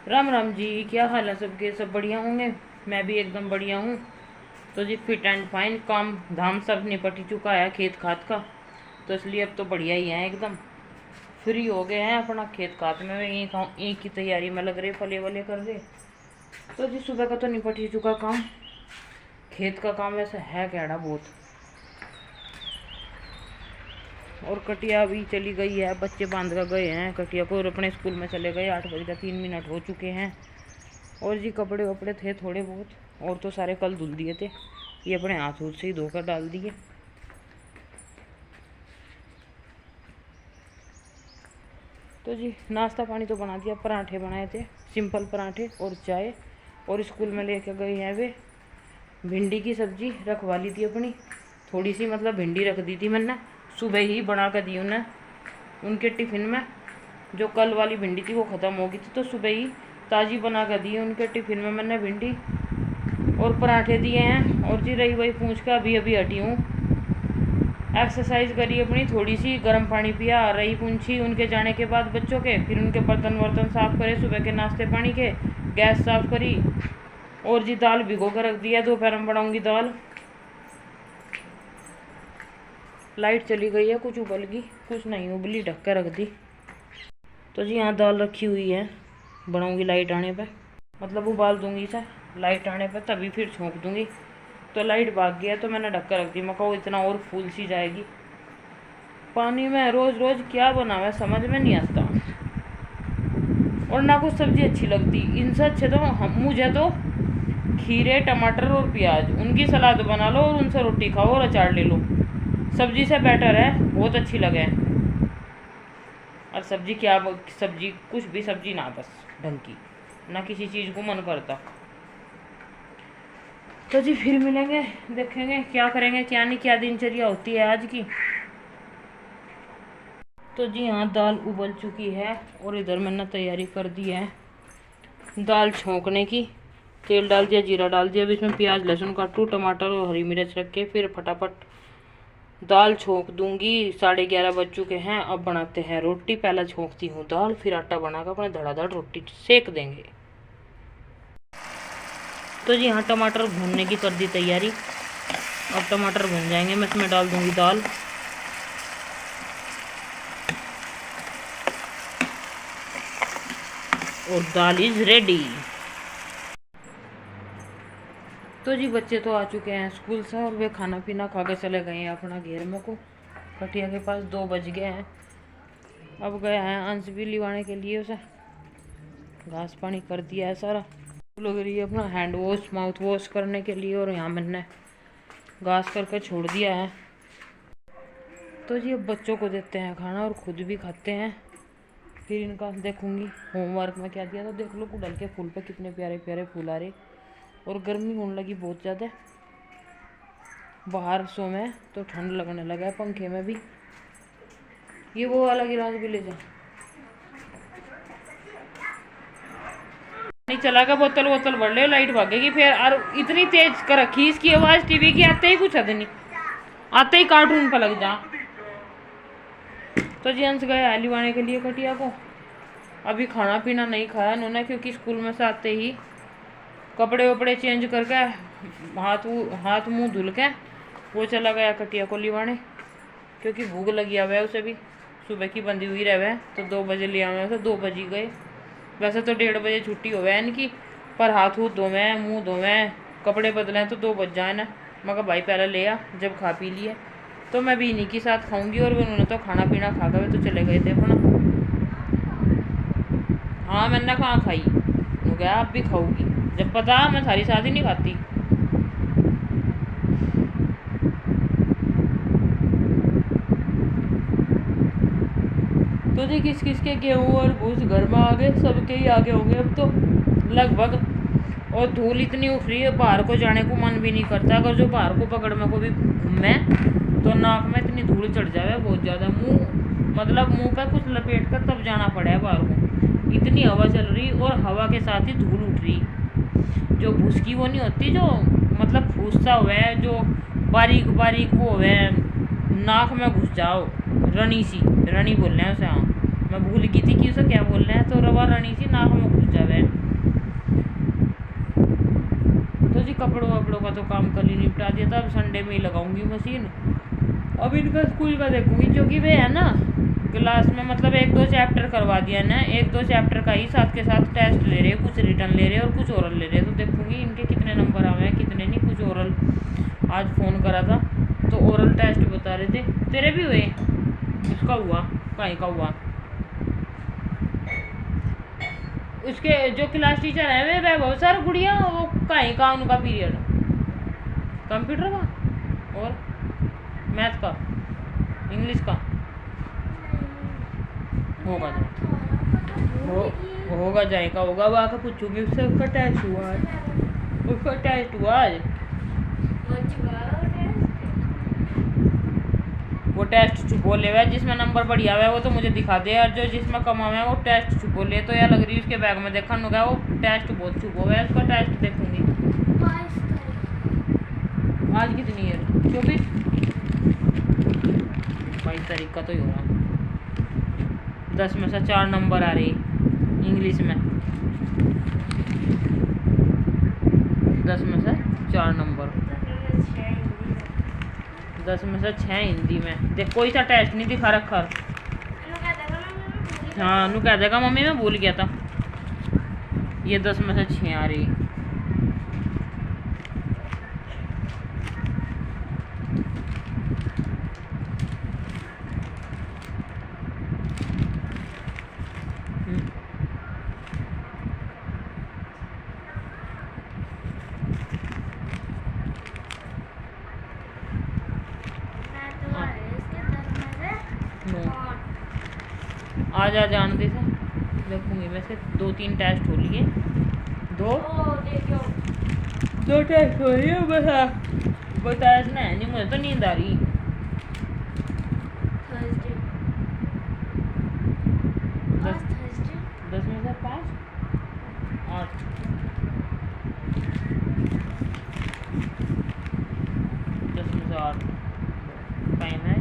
राम राम जी, क्या हाल है सबके? सब बढ़िया होंगे। मैं भी एकदम बढ़िया हूँ। तो जी फिट एंड फाइन, काम धाम सब निपट ही चुका है खेत खात का। तो इसलिए अब तो बढ़िया ही है, एकदम फ्री हो गए हैं अपना खेत खात में। ईख की तैयारी में लग रहे, फले वले कर रहे। तो जी सुबह का तो निपट ही चुका काम। खेत का काम वैसे है कैड़ा बहुत। और कटिया भी चली गई है, बच्चे बांध कर गए हैं कटिया को और अपने स्कूल में चले गए। 8 बज के 3 मिनट हो चुके हैं। और जी कपड़े वपड़े थे थोड़े बहुत, और तो सारे कल धुल दिए थे। ये अपने हाथ से ही धोकर डाल दिए। तो जी नाश्ता पानी तो बना दिया। पराठे बनाए थे, सिंपल पराठे और चाय। और स्कूल में लेके गए हैं वे भिंडी की सब्जी रखवा ली थी अपनी। थोड़ी सी मतलब भिंडी रख दी थी मैंने, सुबह ही बना कर दी उन्हें उनके टिफ़िन में। जो कल वाली भिंडी थी वो ख़त्म हो गई थी, तो सुबह ही ताज़ी बना कर दी उनके टिफ़िन में मैंने भिंडी। और पराठे दिए हैं। और जी रही वही पूछ कर अभी अभी हटी हूँ। एक्सरसाइज करी अपनी थोड़ी सी, गर्म पानी पिया, रही पूछी उनके जाने के बाद बच्चों के। फिर उनके बर्तन वर्तन साफ़ करे, सुबह के नाश्ते पानी के, गैस साफ़ करी। और जी दाल भिगो कर रख दिया, दोपहर में बनाऊँगी दाल। लाइट चली गई है, कुछ उबल गई कुछ नहीं उबली, ढक कर रख दी। तो जी यहाँ दाल रखी हुई है, बनाऊँगी लाइट आने पे, मतलब उबाल दूँगी इसे लाइट आने पे, तभी फिर छोंक दूँगी। तो लाइट भाग गया तो मैंने ढक कर रख दी। मैं कहूँ इतना और फूल सी जाएगी पानी में। रोज़ रोज़ क्या बनावे समझ में नहीं आता। और ना कुछ सब्ज़ी अच्छी लगती इनसे। अच्छे तो मुझे तो खीरे टमाटर और प्याज उनकी सलाद बना लो और उनसे रोटी खाओ और अचार ले लो, सब्जी से बेटर है, बहुत अच्छी लगे। और सब्जी क्या, सब्जी कुछ भी सब्जी ना, बस ढंग की, ना किसी चीज़ को मन करता। तो जी फिर मिलेंगे, देखेंगे क्या करेंगे क्या नहीं, क्या दिनचर्या होती है आज की। तो जी यहाँ दाल उबल चुकी है और इधर मैंने तैयारी कर दी है दाल छोंकने की। तेल डाल दिया, जीरा डाल दिया, अब इसमें प्याज लहसुन काटूँ, टमाटर और हरी मिर्च रख के फिर फटाफट दाल छोंक दूंगी। 11:30 बज चुके हैं। अब बनाते हैं रोटी। पहले छोंकती हूँ दाल, फिर आटा बनाकर अपने धड़ाधड़ रोटी सेक देंगे। तो जी यहाँ टमाटर भूनने की कर दी तैयारी। अब टमाटर भून जाएंगे, मैं इसमें डाल दूंगी दाल। और दाल इज रेडी। तो जी बच्चे तो आ चुके हैं स्कूल से और वे खाना पीना खा के चले गए हैं अपना घेर में को कटिया के पास। 2 बज गए हैं। अब गया है अंश भी लिवाने के लिए, उसे घास पानी कर दिया है सारा। लग रही है अपना हैंड वॉश माउथ वॉश करने के लिए, और यहाँ मैंने घास करके छोड़ दिया है। तो जी अब बच्चों को देते हैं खाना और खुद भी खाते हैं। फिर इनका देखूंगी होमवर्क में क्या दिया। तो देख लो गुड़हल के फूल पे कितने प्यारे प्यारे फूल आ रहे। और गर्मी होने लगी बहुत ज़्यादा बाहर, सो में तो ठंड लगने लगा है पंखे में भी। ये वो वाला गिलास भी ले जा, नहीं चला का बोतल वोतल भर ले, लाइट भागेगी फिर। और इतनी तेज कर रखी इसकी आवाज़ टीवी की, आते ही कुछ हद नहीं, आते ही कार्टून पर लग जा। तो जी अंश गया लिवाने के लिए कटिया को। अभी खाना पीना नहीं खाया उन्होंने, क्योंकि स्कूल में से आते ही कपड़े वपड़े चेंज करके हाथ मुंह धुल के वो चला गया कटिया को लिवाने, क्योंकि भूख लगी हुआ है उसे भी। सुबह की बंदी हुई रहे, तो 2 बजे ले आवे उसे, 2 बज ही गए। वैसे तो 1:30 बजे छुट्टी हो गया इनकी, पर हाथ हूथ धोवें मुँह धोवें कपड़े बदलें तो 2 बज जाए ना। मैं कहा भाई पहले ले आ, जब खा पी लिए तो मैं भी इन्हीं के साथ खाऊंगी। और उन्होंने तो खाना पीना खा कर तो चले गए थे अपना। हाँ मैंने कहाँ खाई, वो गया आप भी खाऊंगी, जब पता मैं सारी साथ ही नहीं खाती। तो जी किस किस के गेहूँ और भूस घर में आ गए, सबके ही आगे होंगे अब तो लगभग। और धूल इतनी उठ रही है, बाहर को जाने को मन भी नहीं करता। अगर जो बाहर को पकड़ में को भी घूमे तो नाक में इतनी धूल चढ़ जाए बहुत ज़्यादा। मुंह पे कुछ लपेट कर तब जाना पड़ा है बाहर को। इतनी हवा चल रही और हवा के साथ ही धूल उठ रही। जो भूस की वो नहीं होती, जो मतलब फूसता हुआ है, जो बारीक बारीक वो हुआ है, नाक में घुस जाओ, रनी सी, रनी बोल रहे हैं उसे। हाँ मैं भूल गई थी कि उसे क्या बोलना है, तो रवा रानी सी नाक में घुस जावे। तो जी कपड़ों वपड़ों का तो काम कल ही निपटा दिया था, अब संडे में ही लगाऊंगी मशीन। अब इनका स्कूल का देखूंगी, क्योंकि वे है ना क्लास में मतलब 1-2 चैप्टर करवा दिया ना, 1-2 चैप्टर का ही साथ के साथ टेस्ट ले रहे हैं, कुछ रिटर्न ले रहे हैं और कुछ ओरल ले रहे हैं। तो देखूंगी इनके कितने नंबर आए हैं कितने नहीं। कुछ ओरल आज फ़ोन करा था तो ओरल टेस्ट बता रहे थे। तेरे भी हुए? उसका हुआ, कहीं का हुआ। उसके जो क्लास टीचर है वे बहुत सारा गुड़िया, वो कहीं का उनका पीरियड कंप्यूटर का और मैथ का इंग्लिश का होगा होगा जाएगा होगा। वो आकर पूछूंगी उससे, उसका टेस्ट हुआ आज, उसका टेस्ट हुआ आज। वो टेस्ट छुपो ले हुआ, जिसमें नंबर बढ़िया हुआ है वो तो मुझे दिखा दे, और जो जिसमें कम हुआ है वो टेस्ट छुपो ले। तो यार लग रही है उसके बैग में देखा होगा, वो टेस्ट बहुत छुपो हुआ है, उसका टेस्ट देखूंगी। आज कितनी है? 24 22 तारीख का तो ही होगा। 10 में से 4 नंबर आ रही इंग्लिश में, 10 में से 4 नंबर, 10 में से 6 हिंदी में। देख कोई सा टेस्ट नहीं दिखा रखा। हाँ नू कह देगा मम्मी मैं भूल गया था। ये 10 में से 6 आ रही। आज आ जान दे से देखूंगी। वैसे 2-3 टेस्ट हो लिए, दो टेस्ट हो लिए बताया है नहीं, मुझे तो नींद आ रही। दस में से 5 8 10 में से 8 टाइम है।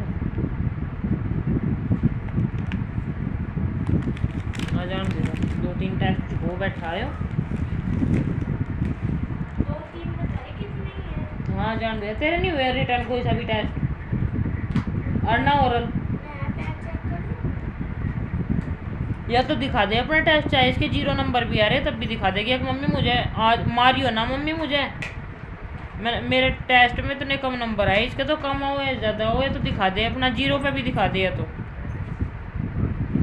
जान दे 2-3 टेस्ट हो बैठा हो। हाँ जान दे। तेरे नहीं हुए रिटर्न कोई सा भी टेस्ट और ना ओरल? या तो दिखा दे अपना टेस्ट, चाहे इसके 0 नंबर भी आ रहे तब भी दिखा देगी कि मम्मी मुझे आज मारियो ना मम्मी मुझे, मेरे टेस्ट में इतने कम नंबर आए, इसके तो कम हुए ज़्यादा हुए तो दिखा दे अपना 0 पे भी दिखा दे। तो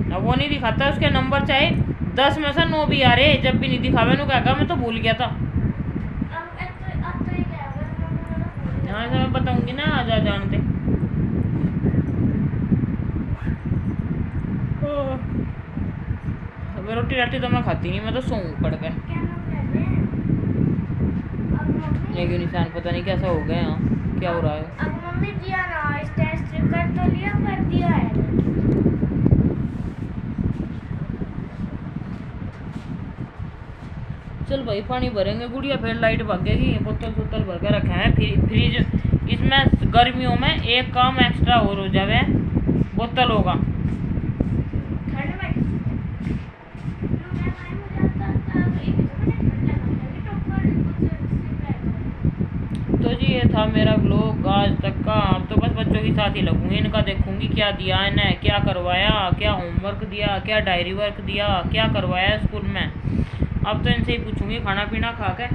अब वो नहीं दिखाता उसके नंबर, चाहे 10 में से 9 भी आ रहे जब भी नहीं दिखावे नु कहेगा मैं तो भूल गया था। हाँ मैं बताऊंगी ना, आजा जानते। अब रोटी राटी तो मैं खाती नहीं, मैं तो सोऊं पड़ कर। ये क्यों निशान पता नहीं कैसा हो गया यहाँ, क्या हो रहा है। अब मम्मी दिया ना इस टेस्ट कर तो लिया कर दिया है। चल भाई पानी भरेंगे गुड़िया, फिर लाइट भागेगी। बोतल भर के रखे हैं फ्रिज, इसमें गर्मियों में एक काम एक्स्ट्रा और हो जावे, बोतल होगा। तो जी ये था मेरा व्लॉग आज तक का। अब तो बस बच्चों के साथ ही लगूंगी, इनका देखूंगी क्या दिया इन्हें, क्या करवाया, क्या होमवर्क दिया, क्या डायरी वर्क दिया, क्या करवाया स्कूल में। अब तो इनसे ही पूछूंगी खाना पीना खा के,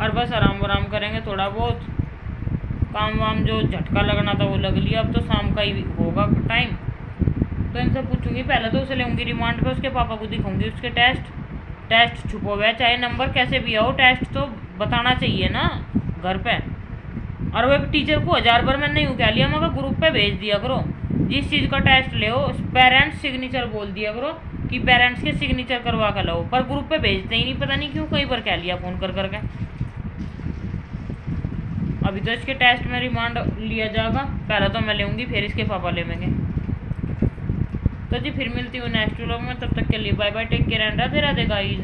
और बस आराम आराम करेंगे। थोड़ा बहुत काम वाम जो झटका लगना था वो लग लिया, अब तो शाम का ही होगा टाइम। तो इनसे पूछूंगी, पहले तो उसे लेंगी रिमांड पे, उसके पापा को दिखाऊंगी उसके टेस्ट छुपो हुआ है, चाहे नंबर कैसे भी आओ टेस्ट तो बताना चाहिए ना घर पे। और वो टीचर को 1000 बार मैंने यूँ कह लिया, मगर ग्रुप पे भेज दिया करो, जिस चीज़ का टेस्ट ले पेरेंट्स सिग्नेचर बोल दिया करो कि पेरेंट्स के सिग्नेचर करवा कर लो, पर ग्रुप पे भेजते ही नहीं, पता नहीं क्यों, कई बार कह लिया फ़ोन कर करके। अभी तो इसके टेस्ट में रिमांड लिया जाएगा, पहले तो मैं लेंगी फिर इसके पापा लेंगे। तो जी फिर मिलती हूँ नेक्स्ट व्लॉग में, तब तक के लिए bye bye, take care and Radhe Radhe guys.